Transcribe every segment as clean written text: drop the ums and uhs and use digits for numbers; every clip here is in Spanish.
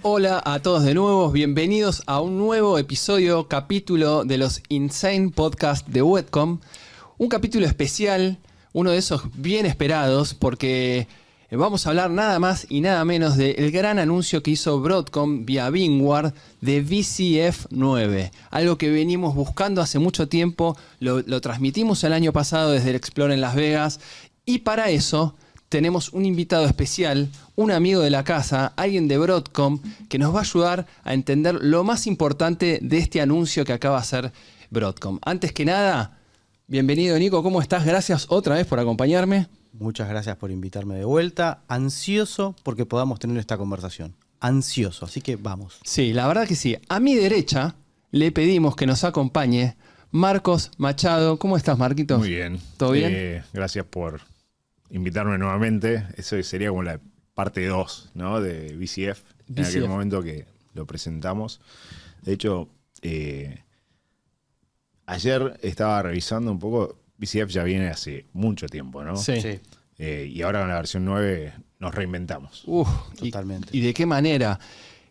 Hola a todos de nuevo, bienvenidos a un nuevo episodio, capítulo de los Insane Podcast de Webcom. Un capítulo especial, uno de esos bien esperados, porque vamos a hablar nada más y nada menos del gran anuncio que hizo Broadcom vía VMware de VCF 9. Algo que venimos buscando hace mucho tiempo, lo transmitimos el año pasado desde el Explore en Las Vegas, y para eso tenemos un invitado especial, un amigo de la casa, alguien de Broadcom, que nos va a ayudar a entender lo más importante de este anuncio que acaba de hacer Broadcom. Antes que nada, bienvenido Nico, ¿cómo estás? Gracias otra vez por acompañarme. Muchas gracias por invitarme de vuelta. Ansioso porque podamos tener esta conversación. Ansioso, así que vamos. Sí, la verdad que sí. A mi derecha le pedimos que nos acompañe Marcos Machado. ¿Cómo estás, Marquitos? Muy bien. ¿Todo bien? Gracias por invitarme nuevamente. Eso sería como la parte 2, ¿no? De VCF, en aquel momento que lo presentamos. De hecho, ayer estaba revisando un poco. VCF ya viene hace mucho tiempo, ¿no? Sí. Y ahora con la versión 9 nos reinventamos. Totalmente. ¿Y de qué manera?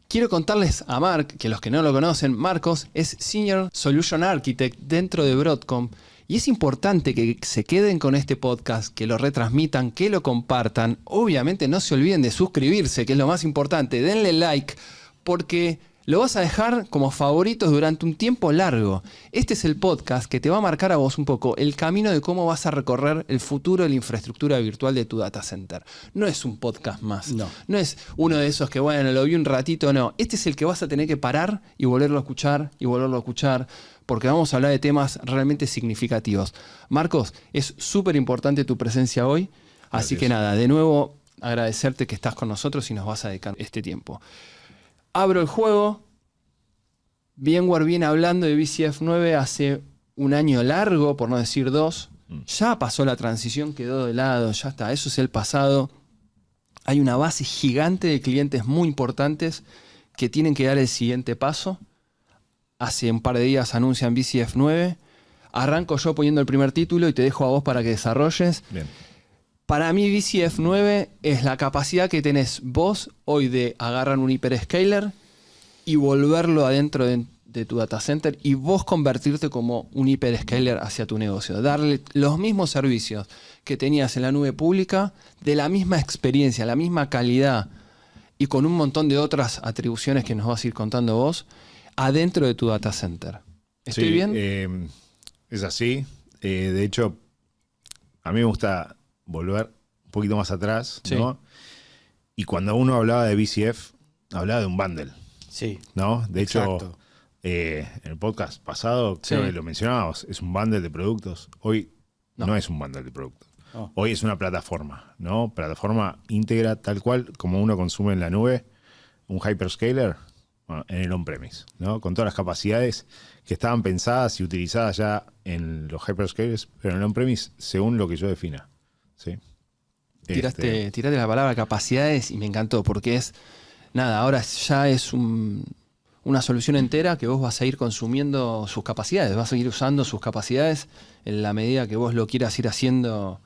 Quiero contarles a Mark, que los que no lo conocen, Marcos es Senior Solution Architect dentro de Broadcom. Y es importante que se queden con este podcast, que lo retransmitan, que lo compartan. Obviamente no se olviden de suscribirse, que es lo más importante. Denle like, porque lo vas a dejar como favoritos durante un tiempo largo. Este es el podcast que te va a marcar a vos un poco el camino de cómo vas a recorrer el futuro de la infraestructura virtual de tu data center. No es un podcast más. No es uno de esos que, bueno, lo vi un ratito, no. Este es el que vas a tener que parar y volverlo a escuchar y volverlo a escuchar, porque vamos a hablar de temas realmente significativos. Marcos, es súper importante tu presencia hoy. Gracias. Así que nada, de nuevo agradecerte que estás con nosotros y nos vas a dedicar este tiempo. Abro el juego. VMware viene hablando de VCF 9 hace un año largo, por no decir 2. Ya pasó la transición, quedó de lado, ya está. Eso es el pasado. Hay una base gigante de clientes muy importantes que tienen que dar el siguiente paso. Hace un par de días anuncian VCF 9. Arranco yo poniendo el primer título y te dejo a vos para que desarrolles. Bien. Para mí VCF 9 es la capacidad que tenés vos hoy de agarrar un hyperscaler y volverlo adentro de tu data center y vos convertirte como un hyperscaler hacia tu negocio. Darle los mismos servicios que tenías en la nube pública, de la misma experiencia, la misma calidad y con un montón de otras atribuciones que nos vas a ir contando vos, adentro de tu data center. ¿Estoy bien? Es así. De hecho, a mí me gusta volver un poquito más atrás, Sí. ¿no? Y cuando uno hablaba de VCF, hablaba de un bundle, Sí. ¿no? De Exacto. hecho, en el podcast pasado, creo Sí. que lo mencionábamos, es un bundle de productos. Hoy No. no es un bundle de productos. No. Hoy es una plataforma, ¿no? Plataforma íntegra, tal cual como uno consume en la nube, un hyperscaler, bueno, en el on-premise, ¿no? Con todas las capacidades que estaban pensadas y utilizadas ya en los hyperscalers, pero en el on-premise según lo que yo defina. ¿Sí? Tiraste la palabra capacidades y me encantó porque es, nada, ahora ya es una solución entera que vos vas a ir consumiendo sus capacidades, vas a ir usando sus capacidades en la medida que vos lo quieras ir haciendo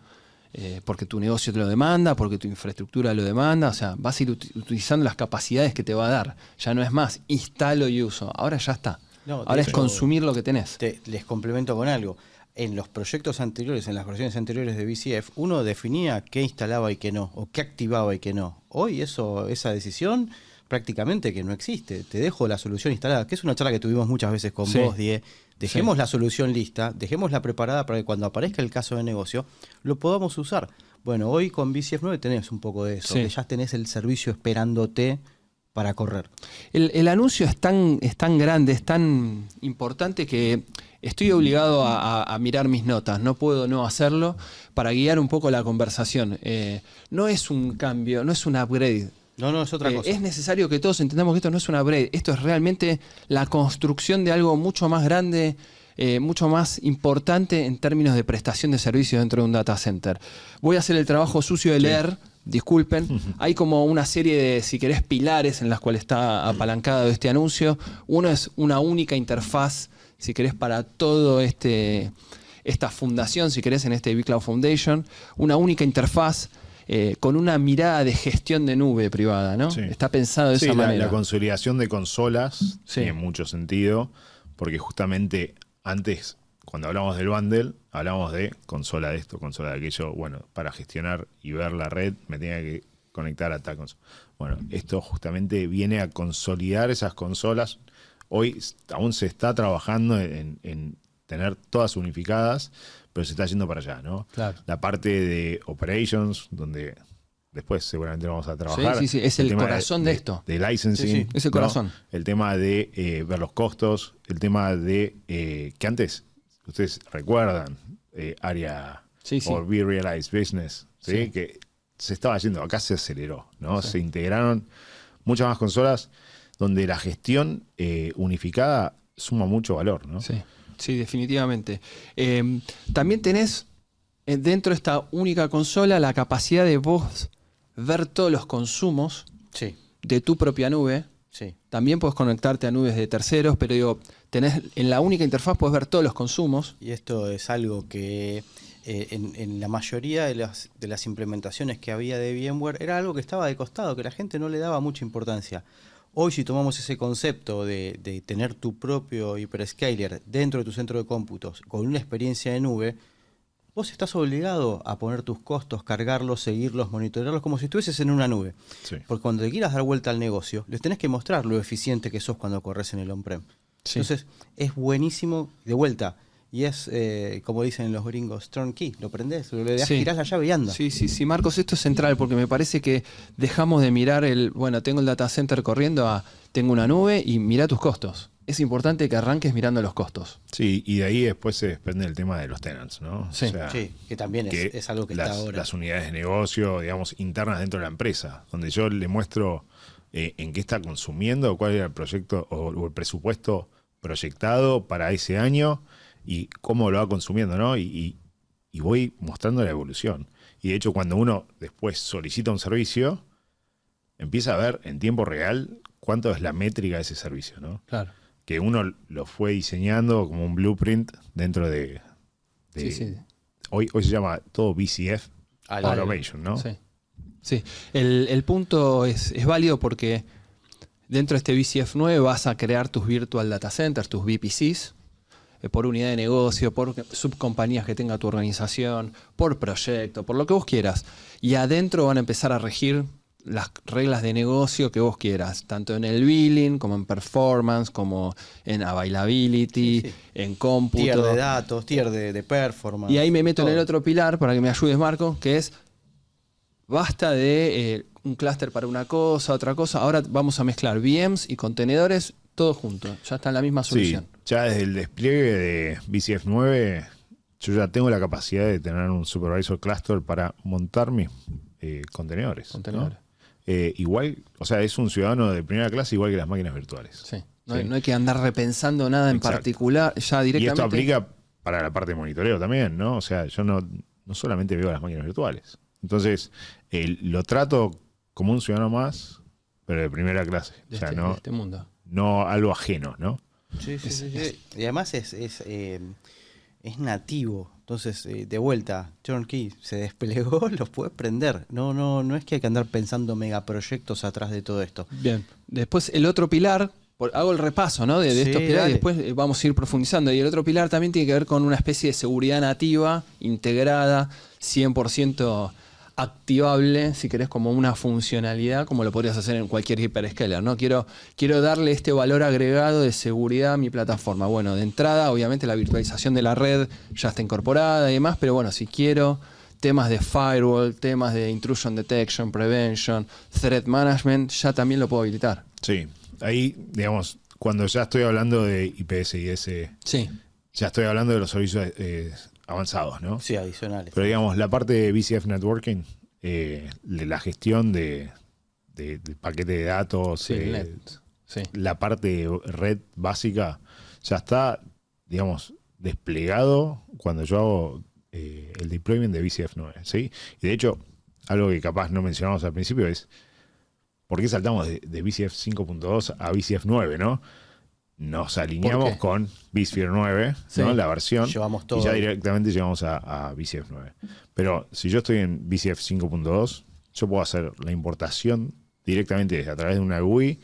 porque tu negocio te lo demanda, porque tu infraestructura lo demanda, o sea, vas a ir utilizando las capacidades que te va a dar. Ya no es más instalo y uso, ahora ya está. No, Ahora es hecho, consumir lo que tenés. Les complemento con algo. En los proyectos anteriores, en las versiones anteriores de VCF, uno definía qué instalaba y qué no, o qué activaba y qué no. Hoy esa decisión prácticamente que no existe. Te dejo la solución instalada, que es una charla que tuvimos muchas veces con Sí. vos, Die. Dejemos Sí. la solución lista, dejémosla preparada para que cuando aparezca el caso de negocio lo podamos usar. Bueno, hoy con VCF 9 tenés un poco de eso, Sí. que ya tenés el servicio esperándote para correr. El anuncio es tan grande, es tan importante que estoy obligado a mirar mis notas. No puedo no hacerlo para guiar un poco la conversación. No es un cambio, no es un upgrade. No, es otra cosa. Es necesario que todos entendamos que esto no es un upgrade. Esto es realmente la construcción de algo mucho más grande, mucho más importante en términos de prestación de servicios dentro de un data center. Voy a hacer el trabajo sucio de leer. Disculpen, hay como una serie de, si querés, pilares en las cuales está apalancado este anuncio. Uno es una única interfaz, si querés, para todo esta fundación, si querés, en este vCloud Foundation. Una única interfaz con una mirada de gestión de nube privada, ¿no? Sí. Está pensado de Sí, esa manera. la consolidación de consolas Sí. tiene mucho sentido, porque justamente antes, cuando hablamos del bundle, hablamos de consola de esto, consola de aquello. Bueno, para gestionar y ver la red me tenía que conectar a tal consola. Bueno, esto justamente viene a consolidar esas consolas. Hoy aún se está trabajando en tener todas unificadas, pero se está yendo para allá, ¿no? Claro. La parte de operations, donde después seguramente vamos a trabajar. Sí, es el tema corazón de esto. De licensing. Sí, sí, es el ¿no? corazón. El tema de ver los costos, el tema de que antes, ustedes recuerdan, área Sí, sí. o Be Realized Business, ¿sí? Sí. Que se estaba yendo, acá se aceleró, ¿no? Sí. Se integraron muchas más consolas donde la gestión unificada suma mucho valor, ¿no? Sí, definitivamente. También tenés dentro de esta única consola la capacidad de vos ver todos los consumos Sí, de tu propia nube. sí. También puedes conectarte a nubes de terceros, pero digo, tenés en la única interfaz puedes ver todos los consumos. Y esto es algo que en la mayoría de las implementaciones que había de VMware era algo que estaba de costado, que la gente no le daba mucha importancia. Hoy, si tomamos ese concepto de tener tu propio hyperscaler dentro de tu centro de cómputos con una experiencia de nube, vos estás obligado a poner tus costos, cargarlos, seguirlos, monitorearlos como si estuvieses en una nube. Sí. Porque cuando te quieras dar vuelta al negocio, les tenés que mostrar lo eficiente que sos cuando corres en el on-prem. Sí. Entonces, es buenísimo de vuelta. Y es, como dicen los gringos, turnkey. Lo prendés, le das, Sí. tirás la llave y anda. Sí, Marcos, esto es central porque me parece que dejamos de mirar tengo el data center corriendo a, tengo una nube y mira tus costos. Es importante que arranques mirando los costos. Sí, y de ahí después se desprende el tema de los tenants, ¿no? Sí. Sí, que también es algo que las, está ahora. las unidades de negocio, digamos, internas dentro de la empresa, donde yo le muestro en qué está consumiendo, cuál era el proyecto o el presupuesto proyectado para ese año y cómo lo va consumiendo, ¿no? Y voy mostrando la evolución. Y de hecho, cuando uno después solicita un servicio, empieza a ver en tiempo real cuánto es la métrica de ese servicio, ¿no? Claro. Que uno lo fue diseñando como un blueprint dentro de Sí. hoy se llama todo VCF Automation, ¿no? Sí. El punto es válido porque dentro de este VCF 9 vas a crear tus Virtual Data Centers, tus VPCs, por unidad de negocio, por subcompañías que tenga tu organización, por proyecto, por lo que vos quieras. Y adentro van a empezar a regir las reglas de negocio que vos quieras, tanto en el billing, como en performance, como en availability, Sí. en cómputo. Tier de datos, tier de performance. Y ahí me meto en el todo. otro pilar para que me ayudes, Marco, que es basta de un clúster para una cosa, otra cosa. Ahora vamos a mezclar VMs y contenedores todo junto. Ya está en la misma Sí, solución. ya desde el despliegue de VCF 9, yo ya tengo la capacidad de tener un supervisor cluster para montar mis contenedores. Contenedores. ¿no? Igual, o sea, es un ciudadano de primera clase igual que las máquinas virtuales. Sí. No hay que andar repensando nada en Exacto. particular. Ya Y directamente. esto aplica para la parte de monitoreo también, ¿no? O sea, yo no solamente veo las máquinas virtuales. Entonces, lo trato como un ciudadano más, pero de primera clase. de O sea, este, de este mundo. no algo ajeno, ¿no? Sí. Y además es nativo. Entonces, de vuelta, turnkey se desplegó, los puedes prender. No es que hay que andar pensando megaproyectos atrás de todo esto. Bien. Después el otro pilar, hago el repaso, ¿no? de Sí, estos pilares dale. y después vamos a ir profundizando. Y el otro pilar también tiene que ver con una especie de seguridad nativa, integrada, 100% activable, si querés, como una funcionalidad, como lo podrías hacer en cualquier hyperscaler, ¿no? Quiero darle este valor agregado de seguridad a mi plataforma. Bueno, de entrada, obviamente la virtualización de la red ya está incorporada y demás, pero bueno, si quiero temas de firewall, temas de intrusion detection, prevention, threat management, ya también lo puedo habilitar. Sí, ahí, digamos, cuando ya estoy hablando de IPS, Sí, ya estoy hablando de los servicios avanzados, ¿no? Sí, adicionales. Pero digamos, la parte de VCF Networking, de la gestión del paquete de datos, sí, net. Sí. la parte de red básica, ya está, digamos, desplegado cuando yo hago el deployment de VCF 9, ¿sí? Y de hecho, algo que capaz no mencionamos al principio es ¿por qué saltamos de VCF 5.2 a VCF 9, no? nos ¿Por alineamos qué? con vSphere 9, Sí. ¿no? La versión, Llevamos todo. y ya directamente llegamos a VCF 9. Pero si yo estoy en VCF 5.2, yo puedo hacer la importación directamente desde a través de una GUI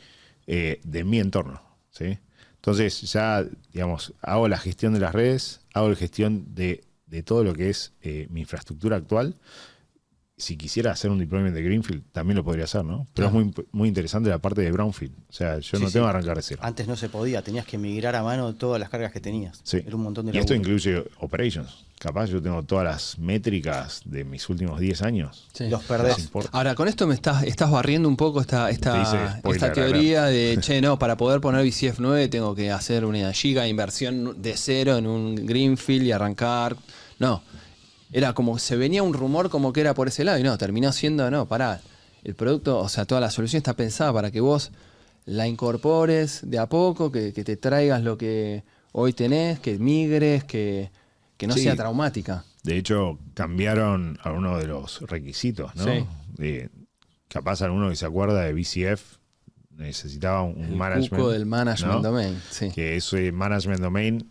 de mi entorno, ¿sí? Entonces ya, digamos, hago la gestión de las redes, hago la gestión de todo lo que es mi infraestructura actual. Si quisiera hacer un deployment de Greenfield, también lo podría hacer, ¿no? Pero Claro. es muy interesante la parte de Brownfield. O sea, yo no Sí, tengo que sí. arrancar de cero. Antes no se podía, tenías que migrar a mano todas las cargas que tenías. Sí. Era un montón de Y esto laburo. incluye operations. Capaz yo tengo todas las métricas de mis últimos 10 años. Sí. Los perdés. No importa. Ahora, con esto me estás barriendo un poco Te hice spoiler esta teoría de, che, no, para poder poner VCF 9 tengo que hacer una giga inversión de cero en un Greenfield y arrancar. No, era como, se venía un rumor como que era por ese lado y no, terminó siendo, no, pará. El producto, o sea, toda la solución está pensada para que vos la incorpores de a poco, que te traigas lo que hoy tenés, que migres, que no Sí. sea traumática. De hecho, cambiaron algunos de los requisitos, ¿no? Sí. Capaz alguno que se acuerda de VCF necesitaba un El management. cuco del management ¿no? domain. Sí. Que ese management domain,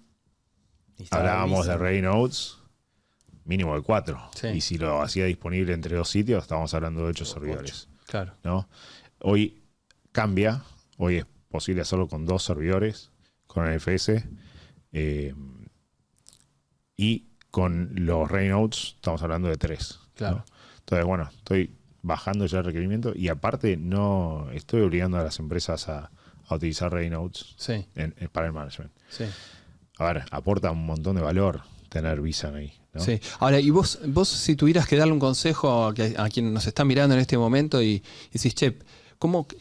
Y estaba hablábamos de Visa. Ray Nodes, mínimo de 4. Sí. Y si lo hacía disponible entre 2 sitios, estamos hablando de 8 servidores. Claro. ¿No? Hoy cambia, hoy es posible hacerlo con 2 servidores, con NFS, y con los Ray Nodes estamos hablando de 3. Claro. ¿no? Entonces, bueno, estoy bajando ya el requerimiento y aparte no estoy obligando a las empresas a utilizar Ray Nodes Sí, para el management. sí. A ver, aporta un montón de valor tener Visa ahí. ¿no? Sí. Ahora, y vos si tuvieras que darle un consejo a quien nos está mirando en este momento y decís, che,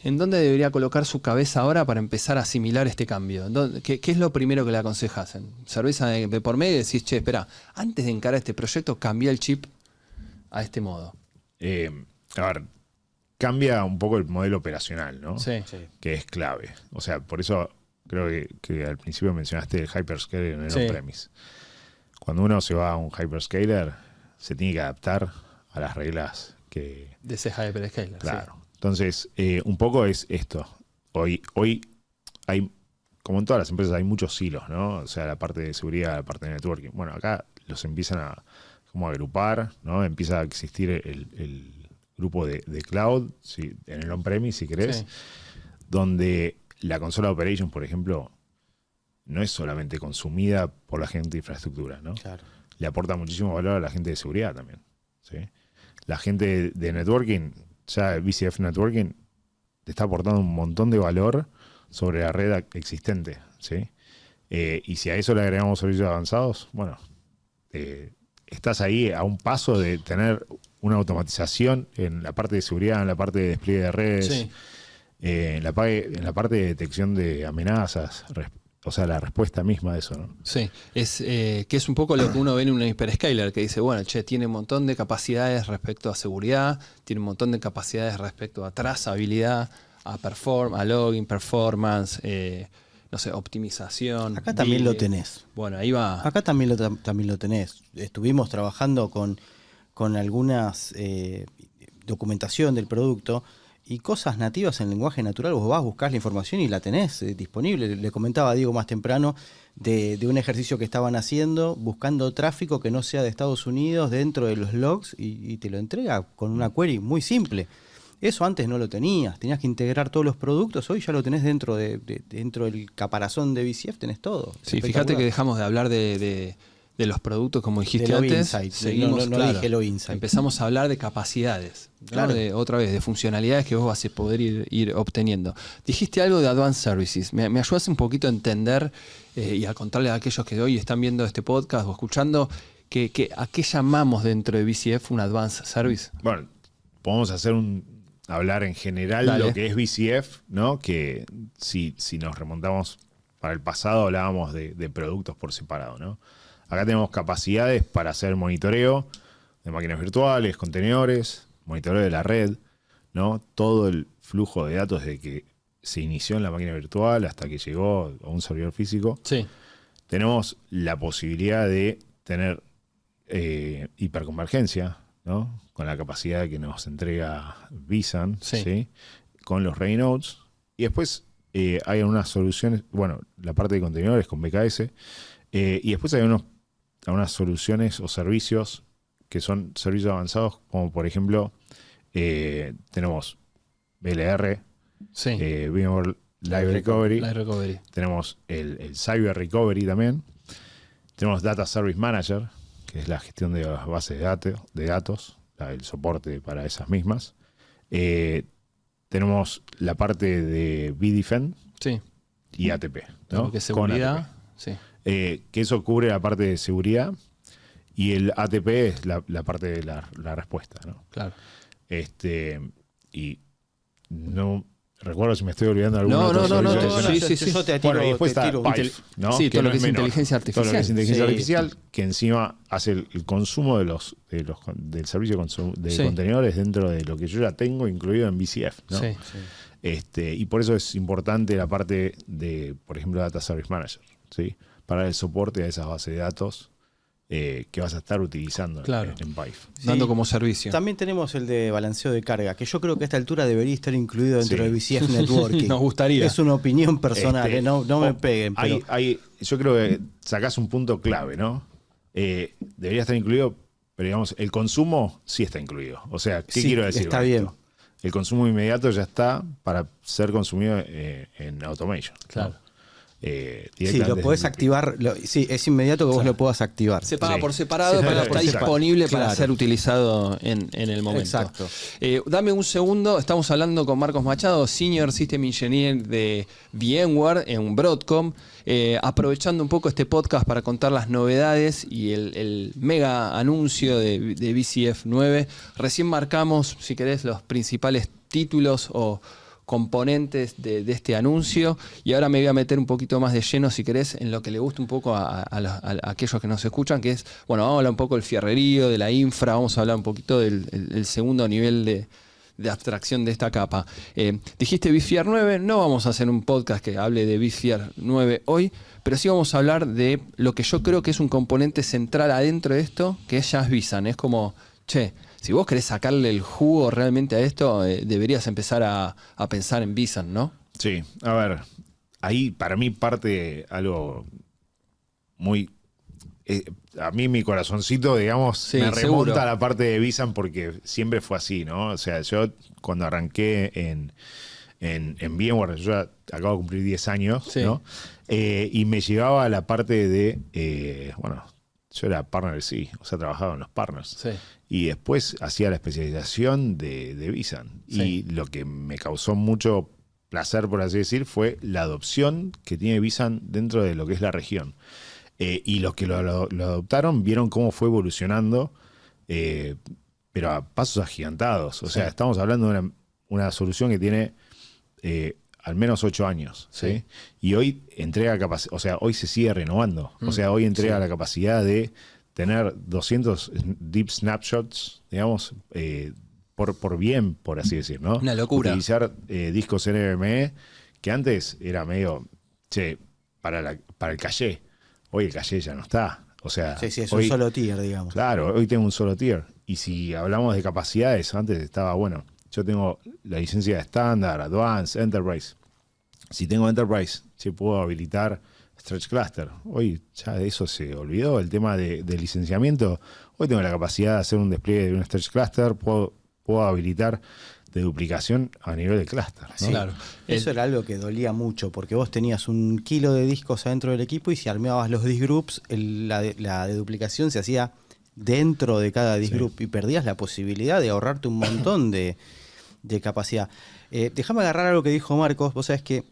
¿en dónde debería colocar su cabeza ahora para empezar a asimilar este cambio? ¿Qué es lo primero que le aconsejas? ¿En cerveza de por medio y decís, che, espera, antes de encarar este proyecto, cambia el chip a este modo? A ver, cambia un poco el modelo operacional, ¿no? Sí. Sí. Que es clave. O sea, por eso creo que al principio mencionaste el hyperscaler en el Sí. on-premise. Cuando uno se va a un hyperscaler, se tiene que adaptar a las reglas que... De ese hyperscaler. Claro. Entonces, un poco es esto. Hoy hay, como en todas las empresas, hay muchos silos, ¿no? O sea, la parte de seguridad, la parte de networking. Bueno, acá los empiezan a como agrupar, ¿no? Empieza a existir el grupo de cloud, ¿sí? En el on-premise, si querés, Sí. donde la consola Operations, por ejemplo, no es solamente consumida por la gente de infraestructura, ¿no? Claro. Le aporta muchísimo valor a la gente de seguridad también, ¿sí? La gente de networking, ya VCF Networking, te está aportando un montón de valor sobre la red existente, ¿sí? Y si a eso le agregamos servicios avanzados, bueno, estás ahí a un paso de tener una automatización en la parte de seguridad, en la parte de despliegue de redes, Sí. en la parte de detección de amenazas, o sea, la respuesta misma de eso, ¿no? Sí, que es un poco lo que uno ve en un hyperscaler, que dice, bueno, che, tiene un montón de capacidades respecto a seguridad, tiene un montón de capacidades respecto a trazabilidad, a login, performance, no sé, optimización. Acá también lo billing. tenés. Bueno, ahí va. Acá también lo tenés. Estuvimos trabajando con algunas documentación del producto y cosas nativas en lenguaje natural. Vos vas, buscás la información y la tenés disponible. Le comentaba a Diego más temprano de un ejercicio que estaban haciendo, buscando tráfico que no sea de Estados Unidos dentro de los logs y te lo entrega con una query muy simple. Eso antes no lo tenías que integrar todos los productos, hoy ya lo tenés dentro del caparazón de VCF, tenés todo. Sí, fíjate Espectacular. que dejamos de hablar de los productos como dijiste De Log antes. Insight. Seguimos, No claro, dije Log Insight. empezamos a hablar de capacidades, ¿no? Claro. Otra vez, de funcionalidades que vos vas a poder ir obteniendo. Dijiste algo de Advanced Services. ¿Me ayudas un poquito a entender y a contarle a aquellos que hoy están viendo este podcast o escuchando a qué llamamos dentro de VCF un Advanced Service? Bueno, podemos hablar en general Dale. lo que es VCF, ¿no? Que si nos remontamos para el pasado hablábamos de productos por separado, ¿no? Acá tenemos capacidades para hacer monitoreo de máquinas virtuales, contenedores, monitoreo de la red, ¿no? Todo el flujo de datos desde que se inició en la máquina virtual hasta que llegó a un servidor físico. Sí, Tenemos la posibilidad de tener hiperconvergencia, ¿no? Con la capacidad que nos entrega vSAN, Sí. ¿sí? Con los Ray Nodes. Y después hay unas soluciones, bueno, la parte de contenedores con BKS, y después hay unas soluciones o servicios que son servicios avanzados, como por ejemplo, tenemos BLR, Sí. VMware Live Recovery, Live Recovery. tenemos el Cyber Recovery también, tenemos Data Service Manager, que es la gestión de las bases de datos, el soporte para esas mismas. Tenemos la parte de vDefend Sí. y ATP, ¿no? Lo que es Con seguridad. ATP. Sí. Que eso cubre la parte de seguridad y el ATP es la parte de la respuesta, ¿no? Claro. Y no recuerdo si me estoy olvidando de algún No, otro no, servicio no, adicional. sí. Yo te Bueno, y tiro, después te está tiro. Pipe, ¿no? Sí, todo lo que es menor. inteligencia Todo lo que es artificial. inteligencia Sí. artificial, que encima hace el consumo del servicio de Sí. contenedores dentro de lo que yo ya tengo incluido en VCF, ¿no? Sí. Y por eso es importante la parte de, por ejemplo, Data Service Manager, ¿sí? Para el soporte a esas bases de datos que vas a estar utilizando Claro. en Pipe. Dando como servicio. También tenemos el de balanceo de carga, que yo creo que a esta altura debería estar incluido dentro Sí. del VCF Networking. Nos gustaría. Es una opinión personal, no me peguen. Pero Yo creo que sacás un punto clave, ¿no? Debería estar incluido, pero digamos, el consumo sí está incluido. O sea, ¿qué Sí, quiero decir? está con bien. esto? El consumo inmediato ya está para ser consumido en automation, ¿no? Claro. sí, Directamente lo podés desde el activar. Sí, es inmediato que vos lo puedas activar. Se paga Sí. por separado, Se pero paga está por separado. disponible para Claro. ser utilizado en el momento. Exacto. Dame un segundo. Estamos hablando con Marcos Machado, Senior System Engineer de VMware en Broadcom. Aprovechando un poco este podcast para contar las novedades y el mega anuncio de VCF 9. Recién marcamos, si querés, los principales títulos o componentes de este anuncio, y ahora me voy a meter un poquito más de lleno, si querés, en lo que le gusta un poco a aquellos que nos escuchan, que es, bueno, vamos a hablar un poco del fierrerío, de la infra, vamos a hablar un poquito del segundo nivel de abstracción de esta capa. Dijiste vSphere 9, no vamos a hacer un podcast que hable de vSphere 9 hoy, pero sí vamos a hablar de lo que yo creo que es un componente central adentro de esto, que es Just vSAN. Es como, che, si vos querés sacarle el jugo realmente a esto, deberías empezar a pensar en vSAN, ¿no? Sí, a ver, ahí para mí parte algo muy... a mí mi corazoncito, digamos, Sí, me remonta seguro. a la parte de vSAN porque siempre fue así, ¿no? O sea, yo cuando arranqué en VMware, yo ya acabo de cumplir 10 años, Sí. ¿no? Y me llevaba a la parte de, bueno, yo era partner, sí, o sea, trabajaba en los partners. Sí. Y después hacía la especialización de vSAN. Sí. Y lo que me causó mucho placer, por así decir, fue la adopción que tiene vSAN dentro de lo que es la región. Y los que lo adoptaron vieron cómo fue evolucionando, pero a pasos agigantados. O sea, estamos hablando de una solución que tiene al menos 8 años. ¿sí? Sí. Y hoy entrega capacidad, o sea, hoy se sigue renovando. O sea, hoy entrega la capacidad de tener 200 deep snapshots, digamos, por bien, por así decir, ¿no? Una locura. Utilizar discos NVMe, que antes era medio, che, para el caché. Hoy el caché ya no está. O sea, Sí, es hoy, un solo tier, digamos. claro, hoy tengo un solo tier. Y si hablamos de capacidades, antes estaba, bueno, yo tengo la licencia de estándar, Advanced, Enterprise. Si tengo Enterprise, sí puedo habilitar Stretch Cluster. Hoy ya de eso se olvidó, el tema de licenciamiento. Hoy tengo la capacidad de hacer un despliegue de un Stretch Cluster, puedo habilitar de duplicación a nivel de cluster, ¿no? Sí. Claro. Eso era algo que dolía mucho, porque vos tenías 1 kilo de discos adentro del equipo y si armabas los disk groups, la de duplicación se hacía dentro de cada disk group y perdías la posibilidad de ahorrarte un montón de capacidad. Déjame agarrar algo que dijo Marcos. Vos sabés que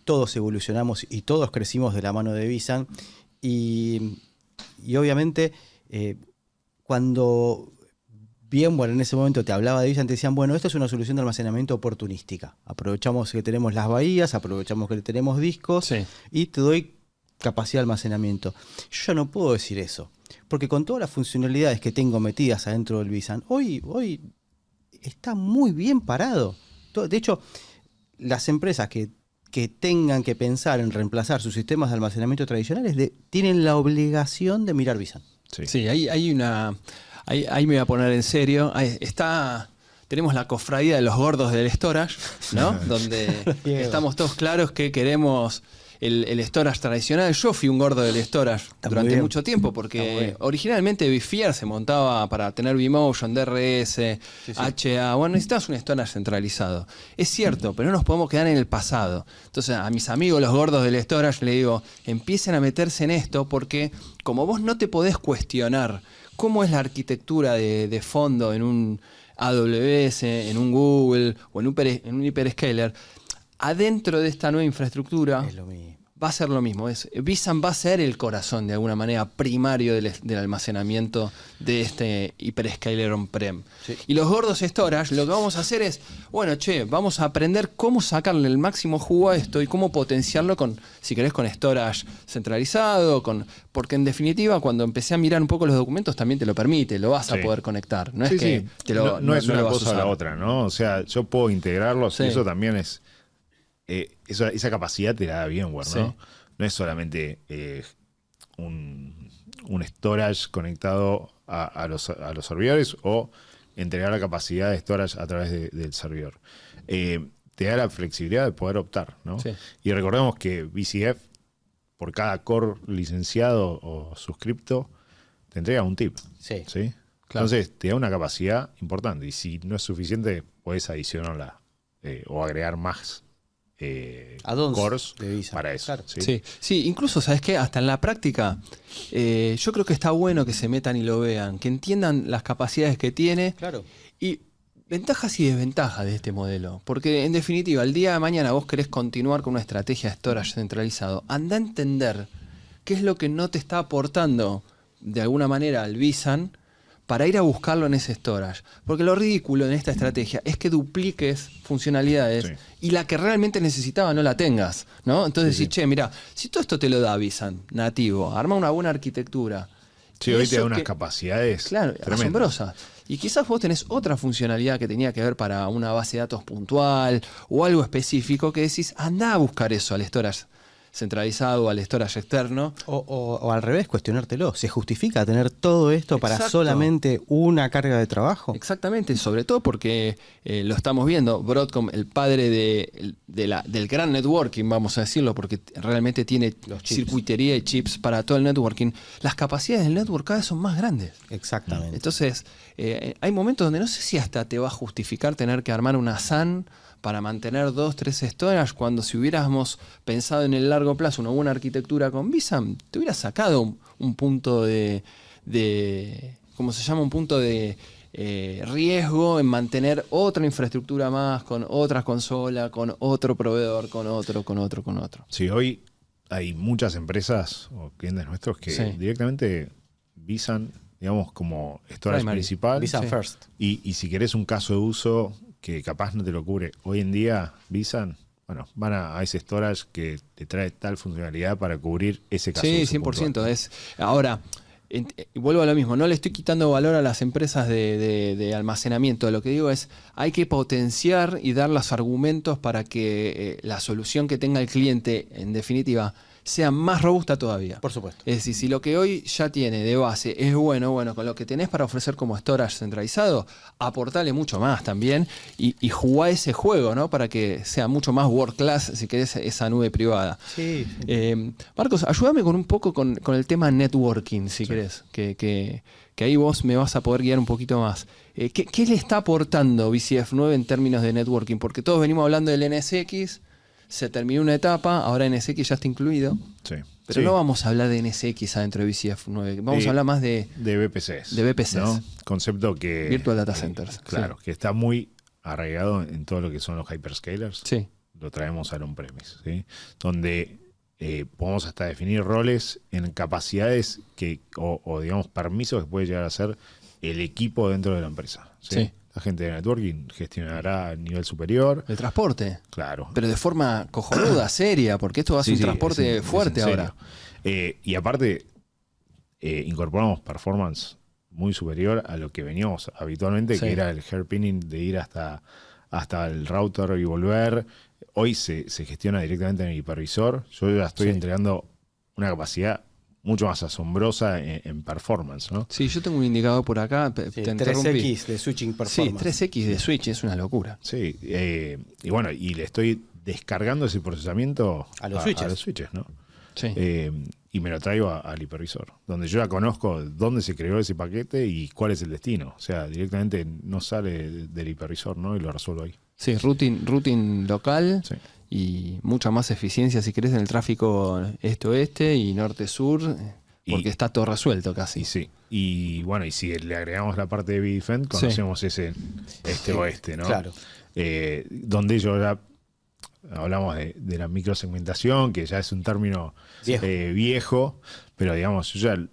todos evolucionamos y todos crecimos de la mano de vSAN y obviamente cuando VMware en ese momento te hablaba de vSAN, te decían, bueno, esto es una solución de almacenamiento oportunística. Aprovechamos que tenemos las bahías, aprovechamos que tenemos discos Sí. y te doy capacidad de almacenamiento. Yo ya no puedo decir eso, porque con todas las funcionalidades que tengo metidas adentro del vSAN, hoy está muy bien parado. De hecho, las empresas que tengan que pensar en reemplazar sus sistemas de almacenamiento tradicionales tienen la obligación de mirar vSAN. Sí. Sí, hay una... Ahí me voy a poner en serio. Está tenemos la cofradía de los gordos del storage, ¿no? Donde estamos todos claros que queremos el storage tradicional. Yo fui un gordo del storage durante mucho tiempo, porque originalmente vSphere se montaba para tener vMotion, DRS, HA. Bueno, necesitas un storage centralizado. Es cierto, pero no nos podemos quedar en el pasado. Entonces, a mis amigos, los gordos del storage, le digo, empiecen a meterse en esto, porque como vos no te podés cuestionar cómo es la arquitectura de fondo en un AWS, en un Google o en un hyperscaler, adentro de esta nueva infraestructura Es lo mismo. va a ser lo mismo. vSAN va a ser el corazón de alguna manera primario del almacenamiento de este hyperscaler on-prem. Sí. Y los gordos storage, lo que vamos a hacer es, bueno, vamos a aprender cómo sacarle el máximo jugo a esto y cómo potenciarlo con, si querés, con storage centralizado, porque en definitiva, cuando empecé a mirar un poco los documentos, también te lo permite, lo vas a poder conectar. No es que te lo no es una lo vas a cosa o usar. la otra, ¿no? O sea, yo puedo integrarlos y eso también es. Esa capacidad te la da VMware, ¿no? Sí. No es solamente un storage conectado a los servidores o entregar la capacidad de storage a través del servidor. Te da la flexibilidad de poder optar, ¿no? Sí. Y recordemos que VCF, por cada core licenciado o suscripto, te entrega un tip. Sí. ¿Sí? Claro. Entonces te da una capacidad importante y si no es suficiente, puedes adicionarla o agregar más Add-ons cores de vSAN. para eso. Claro. ¿sí? Sí, incluso, ¿sabes qué? Hasta en la práctica, yo creo que está bueno que se metan y lo vean, que entiendan las capacidades que tiene Claro. y ventajas y desventajas de este modelo. Porque, en definitiva, el día de mañana vos querés continuar con una estrategia de storage centralizado. Anda a entender qué es lo que no te está aportando de alguna manera al vSAN para ir a buscarlo en ese storage. Porque lo ridículo en esta estrategia es que dupliques funcionalidades Sí. y la que realmente necesitaba no la tengas, ¿no? Entonces decís, che, mira, si todo esto te lo da vSAN nativo, arma una buena arquitectura. Sí, y hoy te eso da unas que- capacidades Claro, tremendas. asombrosa. Y quizás vos tenés otra funcionalidad que tenía que ver para una base de datos puntual o algo específico que decís, anda a buscar eso al storage centralizado o al storage externo. O al revés, cuestionártelo. ¿Se justifica tener todo esto para Exacto. solamente una carga de trabajo? Exactamente, sobre todo porque lo estamos viendo, Broadcom, el padre del gran networking, vamos a decirlo, porque realmente tiene Los chips. circuitería y chips para todo el networking, las capacidades del network cada vez son más grandes. Exactamente. Entonces, hay momentos donde no sé si hasta te va a justificar tener que armar una SAN para mantener 2, 3 storage, cuando si hubiéramos pensado en el largo plazo una buena arquitectura con vSAN, te hubiera sacado un punto de ¿cómo se llama? Un punto de riesgo en mantener otra infraestructura más, con otra consola, con otro proveedor, con otro. Sí, hoy hay muchas empresas o clientes nuestros que Sí. directamente visan, digamos, como storage Primary. principal. vSAN Sí. First. Y si querés un caso de uso que capaz no te lo cubre hoy en día, visan, bueno, van a ese storage que te trae tal funcionalidad para cubrir ese caso de Sí, uso 100%. puntual. Ahora, vuelvo a lo mismo, no le estoy quitando valor a las empresas de almacenamiento. Lo que digo es, hay que potenciar y dar los argumentos para que la solución que tenga el cliente, en definitiva, sea más robusta todavía. Por supuesto. Es decir, si lo que hoy ya tiene de base es bueno, con lo que tenés para ofrecer como storage centralizado, aportale mucho más también y jugá ese juego, ¿no? Para que sea mucho más world class, si querés, esa nube privada. Sí. Marcos, ayúdame con un poco con el tema networking, si querés, que ahí vos me vas a poder guiar un poquito más. ¿Qué le está aportando VCF 9 en términos de networking? Porque todos venimos hablando del NSX, se terminó una etapa, ahora NSX ya está incluido, Sí. pero Sí. no vamos a hablar de NSX adentro de VCF 9, vamos a hablar más de De VPCs. De VPCs. ¿no? Concepto que. Virtual Data Centers. Claro, que está muy arraigado en todo lo que son los hyperscalers. Sí, Lo traemos al on-premise, ¿sí? Donde podemos hasta definir roles en capacidades o digamos permisos que puede llegar a ser el equipo dentro de la empresa. ¿sí? Sí. La gente de networking gestionará a nivel superior. el transporte, Claro. pero de forma cojonuda, seria, porque esto va a ser Sí, un sí, transporte es fuerte en serio. ahora. Y aparte, incorporamos performance muy superior a lo que veníamos habitualmente, Sí. que era el hairpinning de ir hasta el router y volver. Hoy se gestiona directamente en el hipervisor. Yo ya estoy Sí. entregando una capacidad mucho más asombrosa en performance, ¿no? Sí, yo tengo un indicador por acá. Sí, Te interrumpí. 3X de switching performance. Sí, 3X de switch, es una locura. Sí, y bueno, y le estoy descargando ese procesamiento A los switches. ¿no? Sí. Y me lo traigo al hipervisor, donde yo ya conozco dónde se creó ese paquete y cuál es el destino. O sea, directamente no sale del hipervisor, ¿no? Y lo resuelvo ahí. Sí, routing local Sí. y mucha más eficiencia, si querés, en el tráfico este-oeste y norte-sur, porque está todo resuelto casi. Y sí. Y bueno, y si le agregamos la parte de BDefend, conocemos ese este-oeste, ¿no? Claro. Donde yo ya hablamos de la microsegmentación, que ya es un término viejo, pero digamos, yo ya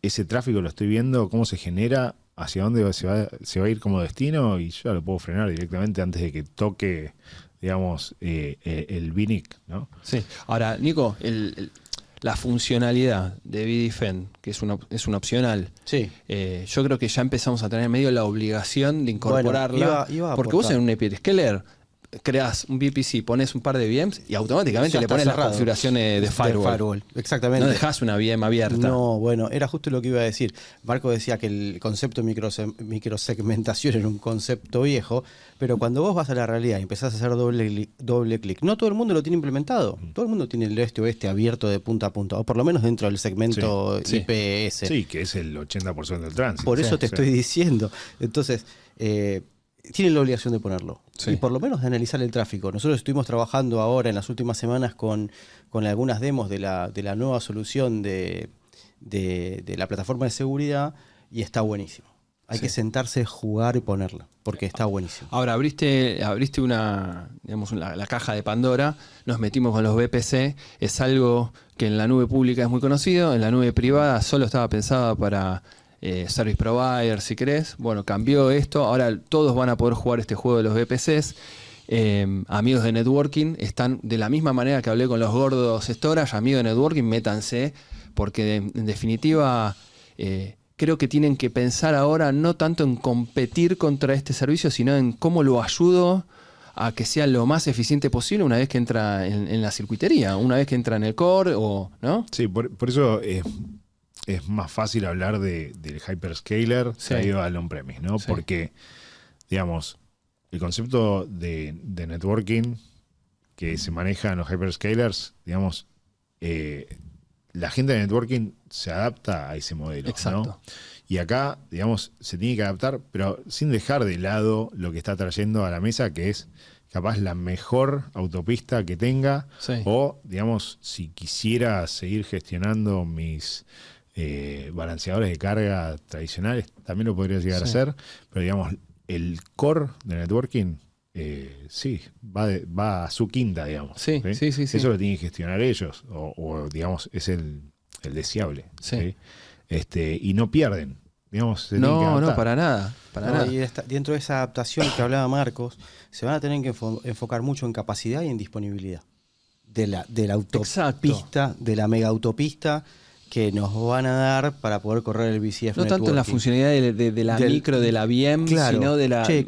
ese tráfico lo estoy viendo, cómo se genera, hacia dónde se va a ir como destino, y yo ya lo puedo frenar directamente antes de que toque, digamos, el VNIC, ¿no? Sí. Ahora, Nico, la funcionalidad de BDefend, que es una opcional, Sí. yo creo que ya empezamos a tener medio la obligación de incorporarla. Bueno, iba a porque vos aportar. en un Hyperscaler creas un VPC, pones un par de VMs y automáticamente Ya le está pones las cerrado. configuraciones de firewall. Exactamente. No dejás una VM abierta. No, bueno, era justo lo que iba a decir. Marco decía que el concepto de microsegmentación era un concepto viejo, pero cuando vos vas a la realidad y empezás a hacer doble clic, no todo el mundo lo tiene implementado. Todo el mundo tiene el este-oeste abierto de punta a punta, o por lo menos dentro del segmento Sí, sí. IPS. Sí, que es el 80% del tránsito. Por eso te Sí. estoy diciendo. Entonces, tienen la obligación de ponerlo. Sí. Y por lo menos de analizar el tráfico. Nosotros estuvimos trabajando ahora en las últimas semanas con algunas demos de la nueva solución de la plataforma de seguridad y está buenísimo. Hay Sí. que sentarse, jugar y ponerla, porque está buenísimo. Ahora abriste la caja de Pandora, nos metimos con los VPC, es algo que en la nube pública es muy conocido, en la nube privada solo estaba pensada para service provider, si querés. Bueno, cambió esto, ahora todos van a poder jugar este juego de los VPCs. Amigos de networking están de la misma manera que hablé con los gordos storage, amigos de networking, métanse, porque en definitiva creo que tienen que pensar ahora no tanto en competir contra este servicio, sino en cómo lo ayudo a que sea lo más eficiente posible una vez que entra en la circuitería, una vez que entra en el core, ¿no? Sí, por eso es más fácil hablar del hyperscaler Sí. traído al on-premise, ¿no? Sí. Porque, digamos, el concepto de networking que se maneja en los hyperscalers, digamos, la gente de networking se adapta a ese modelo, Exacto. ¿no? Y acá, digamos, se tiene que adaptar, pero sin dejar de lado lo que está trayendo a la mesa, que es capaz la mejor autopista que tenga, Sí. o, digamos, si quisiera seguir gestionando mis balanceadores de carga tradicionales, también lo podría llegar a Sí. hacer, pero digamos, el core de networking, sí, va a su quinta, digamos. Sí. Eso lo tienen que gestionar ellos, o, digamos, es el deseable. Sí. ¿sí? Y no pierden, digamos, se tienen que No, adaptar. para nada. Para No, nada. y dentro de esa adaptación que hablaba Marcos, se van a tener que enfocar mucho en capacidad y en disponibilidad de la autopista, de la mega autopista que nos van a dar para poder correr el BCF No tanto en la networking. funcionalidad de la micro, de la VM, Claro. sino de la... Che,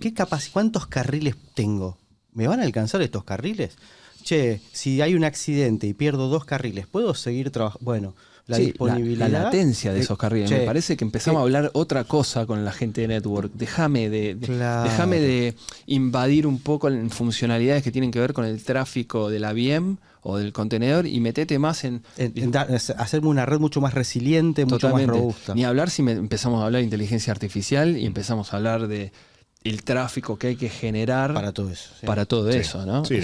¿cuántos carriles tengo? ¿Me van a alcanzar estos carriles? Che, si hay un accidente y pierdo 2 carriles, ¿puedo seguir trabajando? Bueno, la Sí, disponibilidad. la latencia de esos carriles. Che, Me parece que empezamos a hablar otra cosa con la gente de Network. Déjame Claro. déjame de invadir un poco en funcionalidades que tienen que ver con el tráfico de la VM o del contenedor y metete más en hacerme una red mucho más resiliente, mucho más totalmente. robusta. Ni hablar si empezamos a hablar de inteligencia artificial y empezamos a hablar de el tráfico que hay que generar Para todo eso. sí. para todo Sí. eso, ¿no? Sí,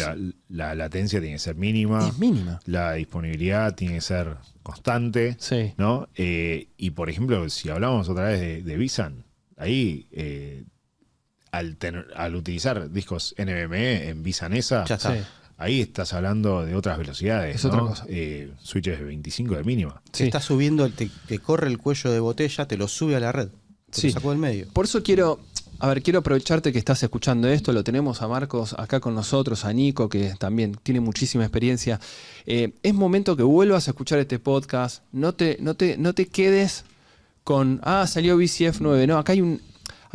la latencia tiene que ser mínima. Es mínima. La disponibilidad tiene que ser constante, Sí. ¿no? Y por ejemplo, si hablamos otra vez de vSAN, ahí al utilizar discos NVMe en vSAN esa, Ya está. Sí. ahí estás hablando de otras velocidades, Es ¿no? otra cosa. Switches de 25 de mínima. Te está subiendo, te corre el cuello de botella, te lo sube a la red. Te Sí. lo sacó del medio. Por eso quiero aprovecharte que estás escuchando esto, lo tenemos a Marcos acá con nosotros, a Nico, que también tiene muchísima experiencia. Es momento que vuelvas a escuchar este podcast, no te quedes con, salió BCF 9, no, acá hay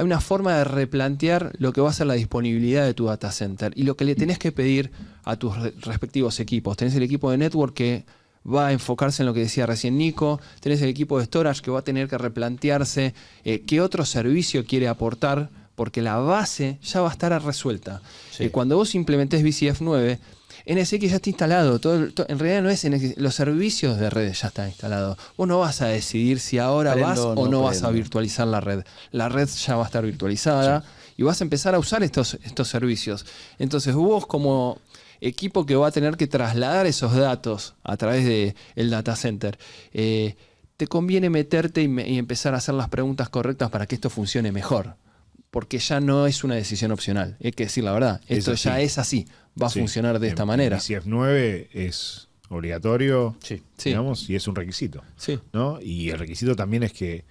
una forma de replantear lo que va a ser la disponibilidad de tu data center y lo que le tenés que pedir a tus respectivos equipos. Tenés el equipo de network que va a enfocarse en lo que decía recién Nico. Tenés el equipo de storage que va a tener que replantearse qué otro servicio quiere aportar, porque la base ya va a estar resuelta. Sí. Cuando vos implementes VCF 9, NSX ya está instalado. En realidad no es NSX, los servicios de redes ya están instalados. Vos no vas a decidir si ahora Prendo vas o o no no vas a prendo. virtualizar la red. La red ya va a estar virtualizada y vas a empezar a usar estos servicios. Entonces vos como equipo que va a tener que trasladar esos datos a través del data center, te conviene meterte y empezar a hacer las preguntas correctas para que esto funcione mejor. Porque ya no es una decisión opcional. Hay que decir la verdad. Esto ya es así. Va a funcionar de esta manera. VCF 9 es obligatorio, Sí. digamos, y es un requisito. Sí. ¿No? Y el requisito también es que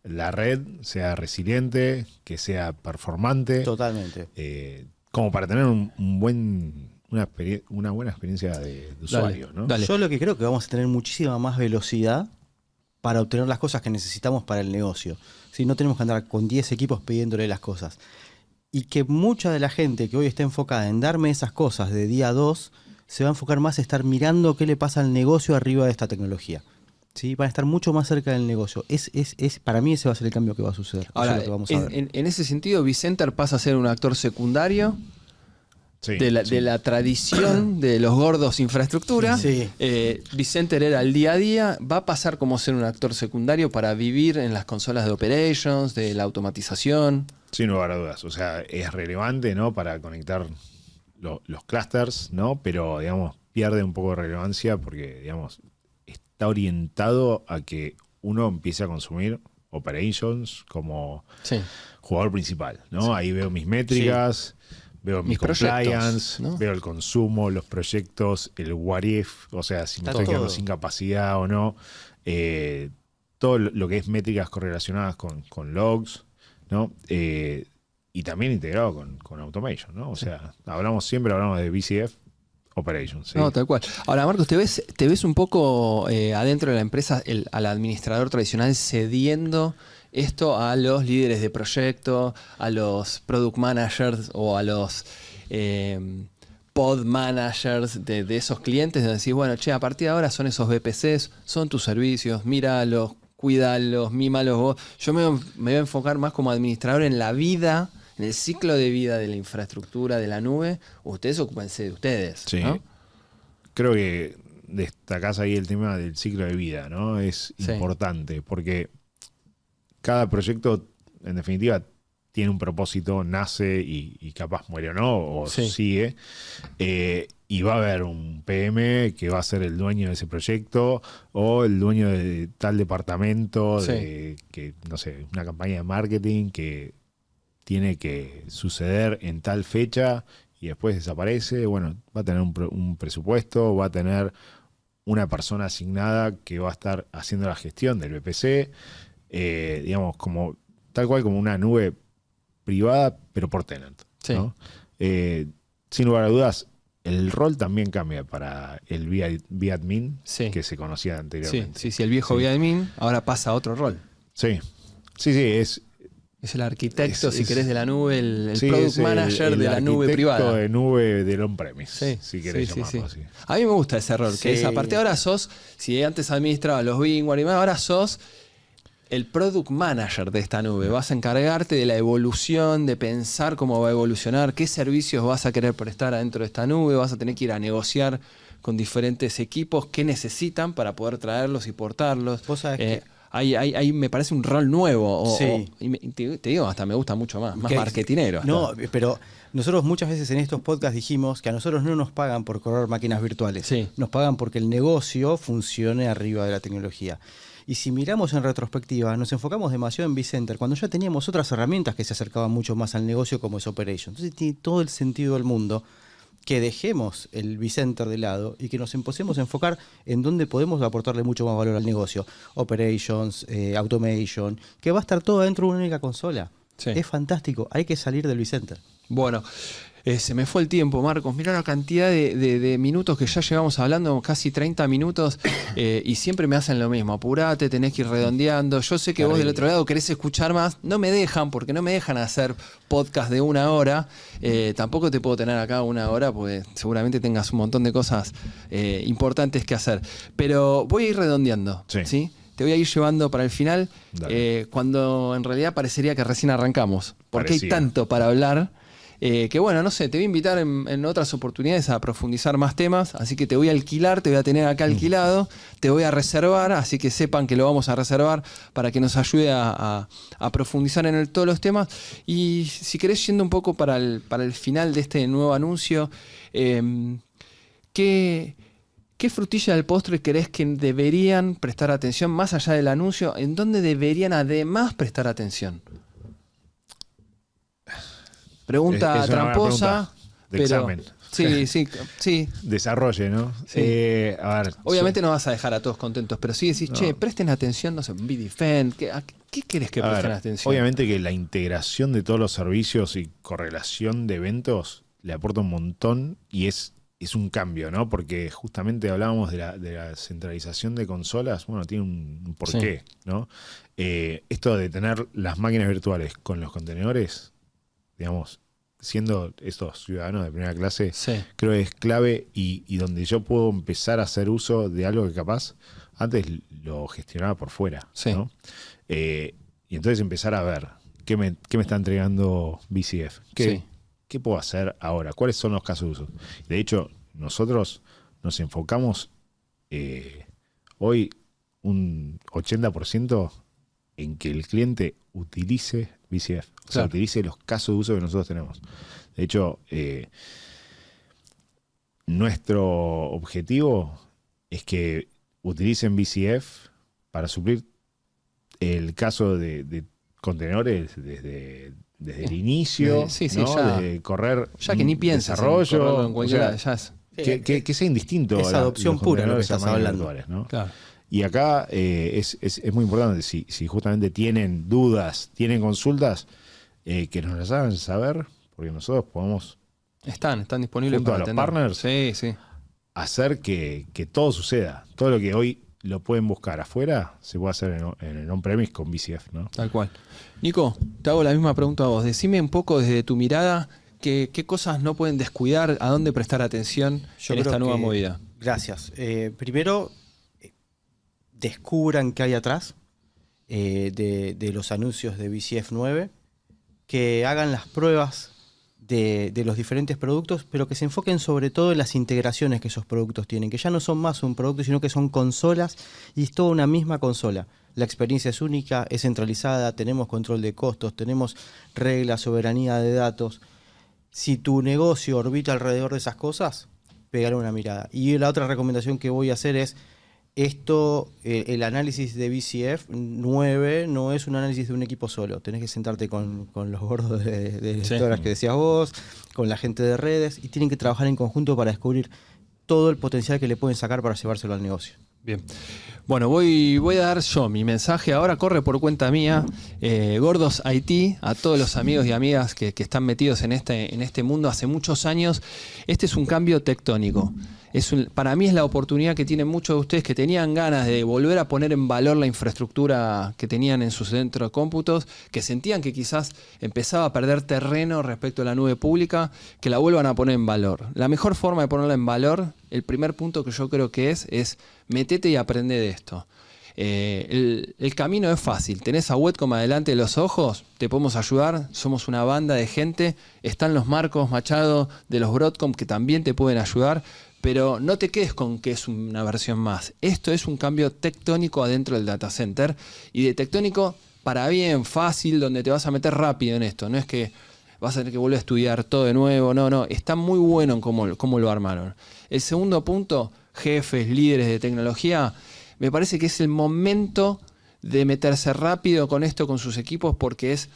la red sea resiliente, que sea performante, Totalmente. como para tener una buena experiencia de usuario. ¿no? Dale. Yo lo que creo que vamos a tener muchísima más velocidad para obtener las cosas que necesitamos para el negocio. Si no tenemos que andar con 10 equipos pidiéndole las cosas. Y que mucha de la gente que hoy está enfocada en darme esas cosas de día 2, se va a enfocar más en estar mirando qué le pasa al negocio arriba de esta tecnología. ¿Sí? Van a estar mucho más cerca del negocio. Para mí ese va a ser el cambio que va a suceder. Ahora, Eso es lo que vamos a ver. en ese sentido, vCenter pasa a ser un actor secundario Sí, de sí. la tradición de los gordos infraestructura. Sí. vCenter era el día a día. Va a pasar como ser un actor secundario para vivir en las consolas de operations, de la automatización. Sin lugar a dudas. O sea, es relevante, ¿no? Para conectar los clusters, ¿no? Pero, digamos, pierde un poco de relevancia porque, digamos, está orientado a que uno empiece a consumir operations como Sí. jugador principal, ¿no? Ahí veo mis métricas, veo mi Mis compliance, proyectos, ¿no? veo el consumo, los proyectos, el what if, o sea, si me Está estoy quedando todo. sin capacidad o no. Todo lo que es métricas correlacionadas con logs, ¿no? Y también integrado con automation, ¿no? O sea, siempre hablamos de VCF operations. ¿sí? No, tal cual. Ahora, Marcos, ¿te ves un poco adentro de la empresa al administrador tradicional cediendo esto a los líderes de proyecto, a los product managers o a los pod managers de esos clientes? De decir, bueno, che, a partir de ahora son esos VPCs, son tus servicios, míralos, cuídalos, mímalos vos. Yo me voy a enfocar más como administrador en la vida, en el ciclo de vida de la infraestructura de la nube. Ustedes ocúpense de ustedes. Sí. ¿no? Creo que destacás ahí el tema del ciclo de vida, ¿no? Es Sí. importante porque cada proyecto, en definitiva, tiene un propósito, nace y capaz muere o no, o Sí. sigue. Y va a haber un PM que va a ser el dueño de ese proyecto o el dueño de tal departamento, Sí. de que, no sé, una campaña de marketing que tiene que suceder en tal fecha y después desaparece. Bueno, va a tener un presupuesto, va a tener una persona asignada que va a estar haciendo la gestión del VPC, digamos, como tal cual como una nube privada, pero por tenant. Sí. ¿no? Sin lugar a dudas, el rol también cambia para el vAdmin Sí. que se conocía Sí, anteriormente. sí, sí, el viejo Sí. vAdmin ahora pasa a otro rol. Sí, sí, es Es el arquitecto, Es- si es- querés, de la nube, el sí, product es el- manager el de la nube arquitecto privada. de nube del on-premise, Sí, si querés sí, sí, llamarlo sí. así. A mí me gusta ese rol, que Sí. es aparte ahora sos, si antes administraba los VMware y más, ahora sos el product manager de esta nube. Vas a encargarte de la evolución, de pensar cómo va a evolucionar, qué servicios vas a querer prestar adentro de esta nube, vas a tener que ir a negociar con diferentes equipos qué necesitan para poder traerlos y portarlos. Vos sabés que- Ahí me parece un rol nuevo. Sí. Y te digo, hasta me gusta mucho más Que- marketinero. hasta. No, pero nosotros muchas veces en estos podcasts dijimos que a nosotros no nos pagan por correr máquinas virtuales. Sí. Nos pagan porque el negocio funcione arriba de la tecnología. Y si miramos en retrospectiva, nos enfocamos demasiado en vCenter, cuando ya teníamos otras herramientas que se acercaban mucho más al negocio, como es Operation. Entonces tiene todo el sentido del mundo que dejemos el vCenter de lado y que nos empecemos a enfocar en dónde podemos aportarle mucho más valor al negocio. Operations, automation, que va a estar todo dentro de una única consola. Sí. Es fantástico, hay que salir del vCenter. Bueno, Se me fue el tiempo, Marcos. Mirá la cantidad de minutos que ya llevamos hablando, casi 30 minutos, y siempre me hacen lo mismo. Apurate, tenés que ir redondeando. Yo sé que vos del otro lado querés escuchar más. No me dejan, porque no me dejan hacer podcast de 1 hora. Tampoco te puedo tener acá 1 hora, porque seguramente tengas un montón de cosas importantes que hacer. Pero voy a ir redondeando, ¿sí? Te voy a ir llevando para el final, cuando en realidad parecería que recién arrancamos. Porque hay tanto para hablar. Que bueno, no sé, te voy a invitar en otras oportunidades a profundizar más temas, así que te voy a alquilar, te voy a tener acá alquilado, te voy a reservar, así que sepan que lo vamos a reservar para que nos ayude a profundizar en todos los temas. Y si querés, yendo un poco para el final de este nuevo anuncio, ¿qué frutilla del postre crees que deberían prestar atención más allá del anuncio? ¿En dónde deberían además prestar atención? Pregunta es tramposa. Pregunta de examen. Sí. Desarrolle, ¿no? Sí. A ver, obviamente no vas a dejar a todos contentos, pero sí decís, che, presten atención, no sé, BDefend, ¿qué querés que presten atención? Obviamente que la integración de todos los servicios y correlación de eventos le aporta un montón y es un cambio, ¿no? Porque justamente hablábamos de la centralización de consolas, bueno, tiene un porqué, ¿no? Esto de tener las máquinas virtuales con los contenedores, digamos, siendo estos ciudadanos de primera clase, creo que es clave y donde yo puedo empezar a hacer uso de algo que capaz antes lo gestionaba por fuera, ¿no? Y entonces empezar a ver qué me está entregando BCF, qué puedo hacer ahora, cuáles son los casos de uso. De hecho, nosotros nos enfocamos hoy un 80% en que el cliente utilice BCF, o sea, utilice los casos de uso que nosotros tenemos. De hecho, nuestro objetivo es que utilicen BCF para suplir el caso de contenedores desde el inicio, ¿no? Desde correr ya que ni piensas desarrollo, en cualquiera, que sea indistinto. Esa adopción pura lo que estás hablando. ¿no? Claro. Y acá es muy importante, si justamente tienen dudas, tienen consultas, que nos las hagan saber, porque nosotros podemos, están disponibles junto para a los partners, hacer que todo suceda. Todo lo que hoy lo pueden buscar afuera, se puede hacer en el on-premise con BCF, ¿no? Tal cual. Nico, te hago la misma pregunta a vos. Decime un poco desde tu mirada qué cosas no pueden descuidar, a dónde prestar atención en esta nueva movida. Gracias. Primero, descubran qué hay atrás de los anuncios de BCF 9, que hagan las pruebas de los diferentes productos, pero que se enfoquen sobre todo en las integraciones que esos productos tienen, que ya no son más un producto, sino que son consolas y es toda una misma consola. La experiencia es única, es centralizada, tenemos control de costos, tenemos reglas, soberanía de datos. Si tu negocio orbita alrededor de esas cosas, pegale una mirada. Y la otra recomendación que voy a hacer es el análisis de BCF 9 no es un análisis de un equipo solo. Tenés que sentarte con los gordos de lectoras que decías vos, con la gente de redes, y tienen que trabajar en conjunto para descubrir todo el potencial que le pueden sacar para llevárselo al negocio. Bien. Bueno, voy a dar yo mi mensaje ahora, corre por cuenta mía. Gordos IT, a todos los amigos y amigas que están metidos en este mundo hace muchos años, este es un cambio tectónico. Para mí es la oportunidad que tienen muchos de ustedes que tenían ganas de volver a poner en valor la infraestructura que tenían en sus centros de cómputos, que sentían que quizás empezaba a perder terreno respecto a la nube pública, que la vuelvan a poner en valor. La mejor forma de ponerla en valor, el primer punto que yo creo que es metete y aprende de esto. El camino es fácil. Tenés a Webcom adelante de los ojos, te podemos ayudar. Somos una banda de gente. Están los Marcos Machado de los Broadcom que también te pueden ayudar. Pero no te quedes con que es una versión más. Esto es un cambio tectónico adentro del data center. Y de tectónico para bien, fácil, donde te vas a meter rápido en esto. No es que vas a tener que volver a estudiar todo de nuevo. No. Está muy bueno en cómo lo armaron. El segundo punto, jefes, líderes de tecnología, me parece que es el momento de meterse rápido con esto, con sus equipos, porque es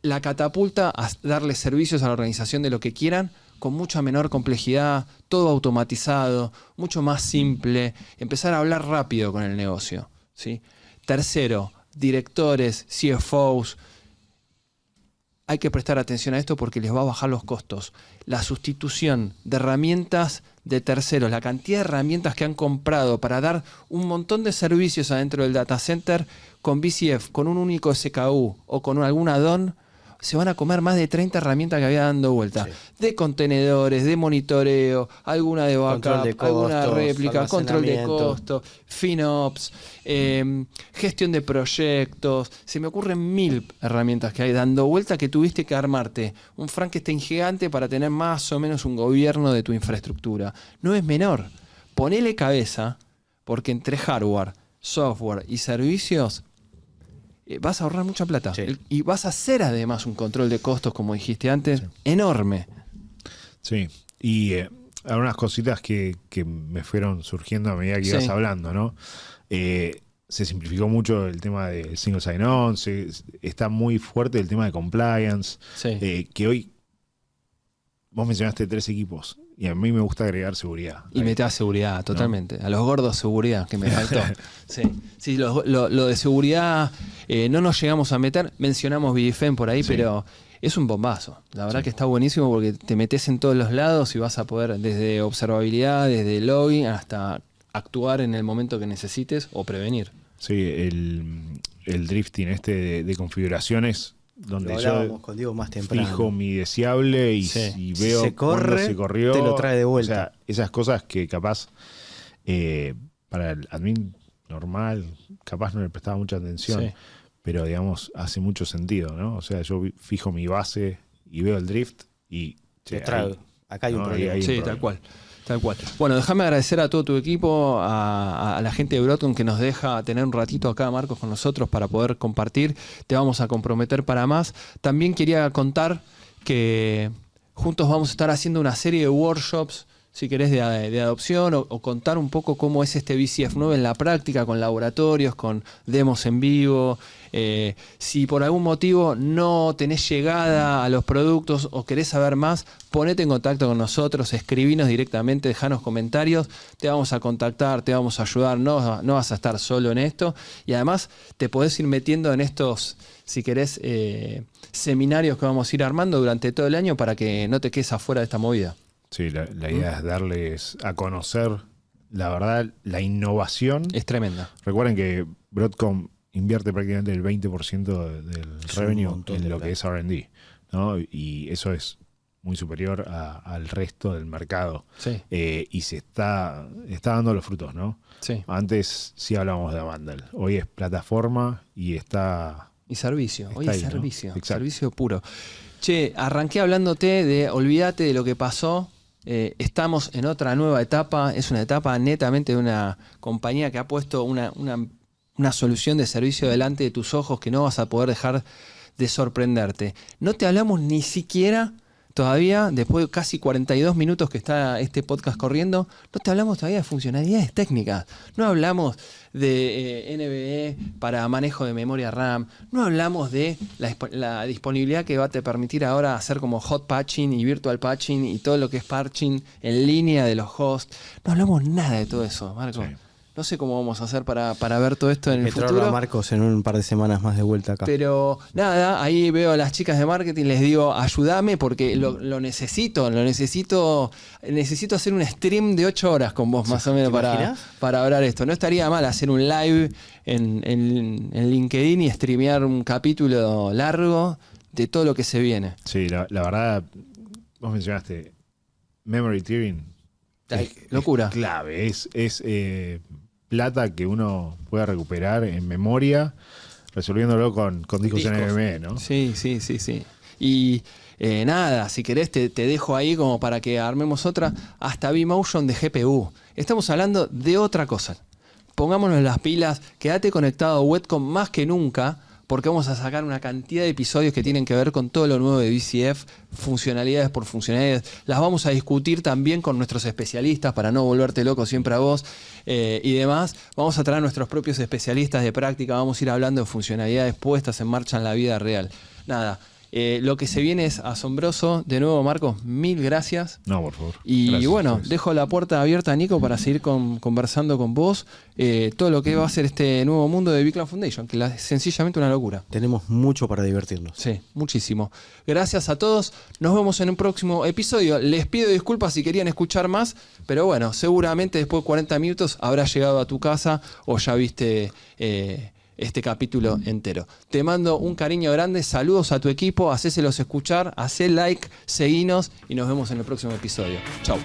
la catapulta a darle servicios a la organización de lo que quieran, con mucha menor complejidad, todo automatizado, mucho más simple, empezar a hablar rápido con el negocio, ¿sí? Tercero, directores, CFOs, hay que prestar atención a esto porque les va a bajar los costos. La sustitución de herramientas de terceros, la cantidad de herramientas que han comprado para dar un montón de servicios adentro del data center con VCF, con un único SKU o con algún add-on, se van a comer más de 30 herramientas que había dando vuelta. Sí. De contenedores, de monitoreo, alguna de backup, de costos, alguna réplica, control de costos, FinOps, gestión de proyectos. Se me ocurren 1000 herramientas que hay dando vuelta que tuviste que armarte un Frankenstein gigante para tener más o menos un gobierno de tu infraestructura. No es menor. Ponele cabeza, porque entre hardware, software y servicios vas a ahorrar mucha plata. Sí. Y vas a hacer además un control de costos, como dijiste antes, enorme. Sí, y algunas cositas que me fueron surgiendo a medida que ibas hablando, ¿no? Se simplificó mucho el tema del single sign-on, está muy fuerte el tema de compliance, que hoy vos mencionaste 3 equipos. Y a mí me gusta agregar seguridad. Y meter seguridad, totalmente. ¿No? A los gordos seguridad, que me faltó. Sí, lo de seguridad no nos llegamos a meter. Mencionamos BDFM por ahí, pero es un bombazo. La verdad que está buenísimo porque te metes en todos los lados y vas a poder desde observabilidad, desde login, hasta actuar en el momento que necesites o prevenir. Sí, el drifting de configuraciones, donde yo con Diego más temprano. Fijo mi deseable y veo si cuándo se corrió, te lo trae de vuelta. O sea, esas cosas que capaz para el admin normal capaz no le prestaba mucha atención, pero digamos hace mucho sentido, ¿no? O sea, yo fijo mi base y veo el drift y te traigo. Acá hay un problema. Hay un problema. Tal cual. Tal cual. Bueno, déjame agradecer a todo tu equipo, a la gente de Broadcom que nos deja tener un ratito acá, Marcos, con nosotros para poder compartir. Te vamos a comprometer para más. También quería contar que juntos vamos a estar haciendo una serie de workshops, si querés, de adopción o contar un poco cómo es este VCF 9 en la práctica, con laboratorios, con demos en vivo. Si por algún motivo no tenés llegada a los productos o querés saber más, ponete en contacto con nosotros, escribinos directamente, dejanos comentarios, te vamos a contactar, te vamos a ayudar, no vas a estar solo en esto y además te podés ir metiendo en estos, si querés, seminarios que vamos a ir armando durante todo el año para que no te quedes afuera de esta movida. Sí, la idea es darles a conocer, la verdad, la innovación. Es tremenda. Recuerden que Broadcom invierte prácticamente el 20% del revenue en lo que es R&D, ¿no? Y eso es muy superior al resto del mercado. Sí. Y se está dando los frutos, ¿no? Sí. Antes sí hablábamos de bundle. Hoy es plataforma y está... Y servicio. Hoy es servicio. ¿No? Servicio puro. Che, arranqué hablándote de olvídate de lo que pasó. Estamos en otra nueva etapa. Es una etapa netamente de una compañía que ha puesto una solución de servicio delante de tus ojos que no vas a poder dejar de sorprenderte. No te hablamos ni siquiera todavía, después de casi 42 minutos que está este podcast corriendo, no te hablamos todavía de funcionalidades técnicas. No hablamos de NVMe para manejo de memoria RAM. No hablamos de la disponibilidad que va a te permitir ahora hacer como hot patching y virtual patching y todo lo que es patching en línea de los hosts. No hablamos nada de todo eso, Marco. Sí. No sé cómo vamos a hacer para ver todo esto en el futuro. A Marcos en un par de semanas más de vuelta acá. Pero nada, ahí veo a las chicas de marketing, les digo, ayúdame porque lo necesito. Necesito hacer un stream de 8 horas con vos, más o menos, para hablar esto. No estaría mal hacer un live en LinkedIn y streamear un capítulo largo de todo lo que se viene. Sí, la verdad, vos mencionaste memory tiering. Locura. Es clave, es plata que uno pueda recuperar en memoria, resolviéndolo con discos NVMe, ¿no? Sí. Y nada, si querés te dejo ahí como para que armemos otra, hasta vMotion de GPU. Estamos hablando de otra cosa. Pongámonos las pilas, quédate conectado a Webcom más que nunca, porque vamos a sacar una cantidad de episodios que tienen que ver con todo lo nuevo de VCF, funcionalidades por funcionalidades. Las vamos a discutir también con nuestros especialistas para no volverte loco siempre a vos y demás. Vamos a traer a nuestros propios especialistas de práctica, vamos a ir hablando de funcionalidades puestas en marcha en la vida real. Nada, Lo que se viene es asombroso. De nuevo, Marcos, mil gracias. No, por favor. Y Gracias a bueno, ustedes. dejo la puerta abierta, Nico, para seguir conversando con vos todo lo que va a ser este nuevo mundo de Big Cloud Foundation, que es sencillamente una locura. Tenemos mucho para divertirnos. Sí, muchísimo. Gracias a todos. Nos vemos en un próximo episodio. Les pido disculpas si querían escuchar más, pero bueno, seguramente después de 40 minutos habrás llegado a tu casa o ya viste este capítulo entero. Te mando un cariño grande, saludos a tu equipo, hacéselos escuchar, hacé like, seguinos y nos vemos en el próximo episodio. Chau.